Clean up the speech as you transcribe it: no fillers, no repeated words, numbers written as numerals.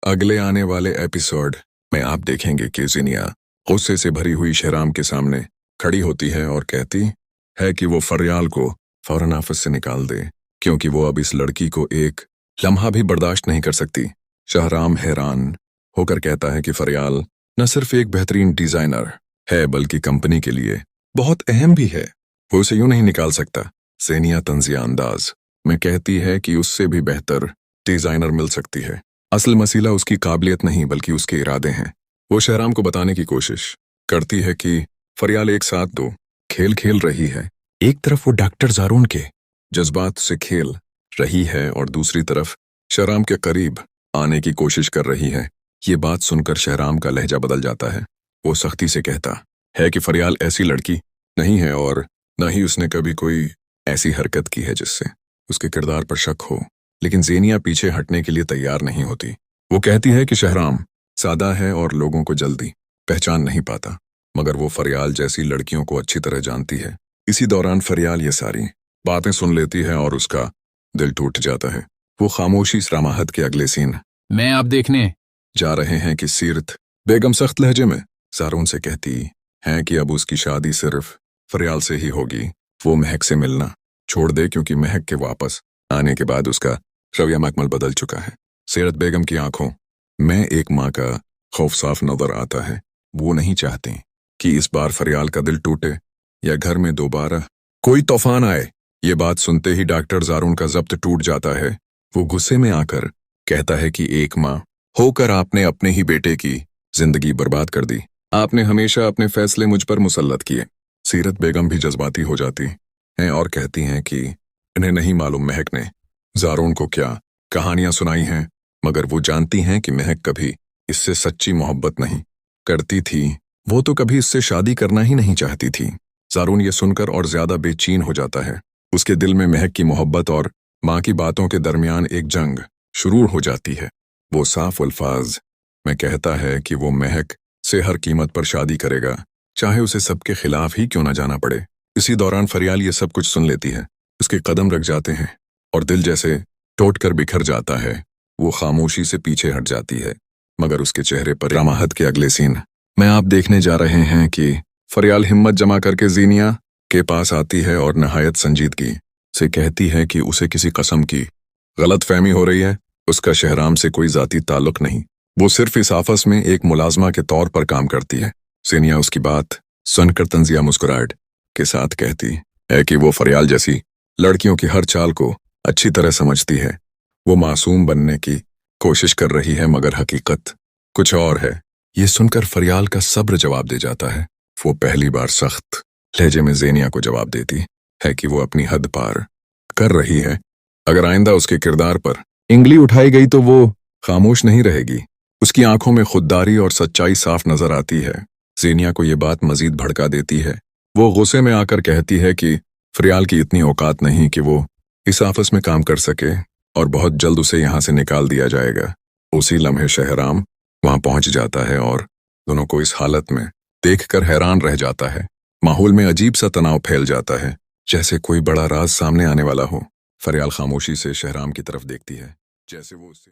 अगले आने वाले एपिसोड में आप देखेंगे कि जिनिया गुस्से से भरी हुई शहराम के सामने खड़ी होती है और कहती है कि वो फरियाल को फौरन ऑफिस से निकाल दे, क्योंकि वो अब इस लड़की को एक लम्हा भी बर्दाश्त नहीं कर सकती। शहराम हैरान होकर कहता है कि फरियाल न सिर्फ एक बेहतरीन डिजाइनर है बल्कि कंपनी के लिए बहुत अहम भी है। वो उसे यूं नहीं निकाल सकता। ज़ेनिया तंजिया अंदाज में कहती है कि उससे भी बेहतर डिजाइनर मिल सकती है। असल मसीला उसकी काबिलियत नहीं बल्कि उसके इरादे हैं। वो शहराम को बताने की कोशिश करती है कि फरियाल एक साथ दो खेल खेल रही है। एक तरफ वो डॉक्टर ज़ारून के जज्बात से खेल रही है और दूसरी तरफ शहराम के करीब आने की कोशिश कर रही है। ये बात सुनकर शहराम का लहजा बदल जाता है। वो सख्ती से कहता है कि फरियाल ऐसी लड़की नहीं है और न ही उसने कभी कोई ऐसी हरकत की है जिससे उसके किरदार पर शक हो। लेकिन ज़ेनिया पीछे हटने के लिए तैयार नहीं होती। वो कहती है कि शहराम सादा है और लोगों को जल्दी पहचान नहीं पाता, मगर वो फरियाल जैसी लड़कियों को अच्छी तरह जानती है। इसी दौरान फरियाल ये सारी बातें सुन लेती है और उसका दिल टूट जाता है। वो खामोशी रामाहत के अगले सीन मैं आप देखने जा रहे हैं कि सीरत बेगम सख्त लहजे में ज़ारून से कहती है कि अब उसकी शादी सिर्फ फरियाल से ही होगी। वो महक से मिलना छोड़ दे, क्योंकि महक के वापस आने के बाद उसका रवैया मकमल बदल चुका है। सीरत बेगम की आंखों में एक माँ का खौफ साफ नजर आता है। वो नहीं चाहती कि इस बार फरियाल का दिल टूटे या घर में दोबारा कोई तूफान आए। ये बात सुनते ही डॉक्टर ज़ारून का जब्त टूट जाता है। वो गुस्से में आकर कहता है कि एक माँ होकर आपने अपने ही बेटे की जिंदगी बर्बाद कर दी। आपने हमेशा अपने फैसले मुझ पर मुसल्लत किए। सीरत बेगम भी जज्बाती हो जाती हैं और कहती हैं कि इन्हें नहीं मालूम महक ने ज़ारून को क्या कहानियां सुनाई हैं, मगर वो जानती हैं कि महक कभी इससे सच्ची मोहब्बत नहीं करती थी। वो तो कभी इससे शादी करना ही नहीं चाहती थी। ज़ारून ये सुनकर और ज्यादा बेचैन हो जाता है। उसके दिल में महक की मोहब्बत और माँ की बातों के दरमियान एक जंग शुरू हो जाती है। वो साफ अल्फाज में कहता है कि वो महक से हर कीमत पर शादी करेगा, चाहे उसे सबके खिलाफ ही क्यों ना जाना पड़े। इसी दौरान फरियाल ये सब कुछ सुन लेती है। उसके कदम रख जाते हैं और दिल जैसे टूट कर बिखर जाता है। वो खामोशी से पीछे हट जाती है, मगर उसके चेहरे पर रामाहत के अगले सीन में आप देखने जा रहे हैं कि फरियाल हिम्मत जमा करके ज़ेनिया के पास आती है और नहायत संजीदगी से कहती है कि उसे किसी कसम की गलत फहमी हो रही है। उसका शहराम से कोई जाती ताल्लुक नहीं, वो सिर्फ इस आफस में एक मुलाजमा के तौर पर काम करती है। ज़ेनिया उसकी बात सुनकर तंजिया मुस्कुराहट के साथ कहती है कि वो फरियाल जैसी लड़कियों की हर चाल को अच्छी तरह समझती है। वो मासूम बनने की कोशिश कर रही है, मगर हकीकत कुछ और है। ये सुनकर फरियाल का सब्र जवाब दे जाता है। वो पहली बार सख्त लहजे में ज़ेनिया को जवाब देती है कि वो अपनी हद पार कर रही है। अगर आइंदा उसके किरदार पर इंगली उठाई गई तो वो खामोश नहीं रहेगी। उसकी आंखों में खुददारी और सच्चाई साफ नजर आती है। ज़ेनिया को ये बात मजीद भड़का देती है। वो गुस्से में आकर कहती है कि फरियाल की इतनी औकात नहीं कि वो इस आफस में काम कर सके और बहुत जल्द उसे यहाँ से निकाल दिया जाएगा। उसी लम्हे शहराम वहां पहुंच जाता है और दोनों को इस हालत में देखकर हैरान रह जाता है। माहौल में अजीब सा तनाव फैल जाता है, जैसे कोई बड़ा राज सामने आने वाला हो। फरियाल खामोशी से शहराम की तरफ देखती है, जैसे वो उससे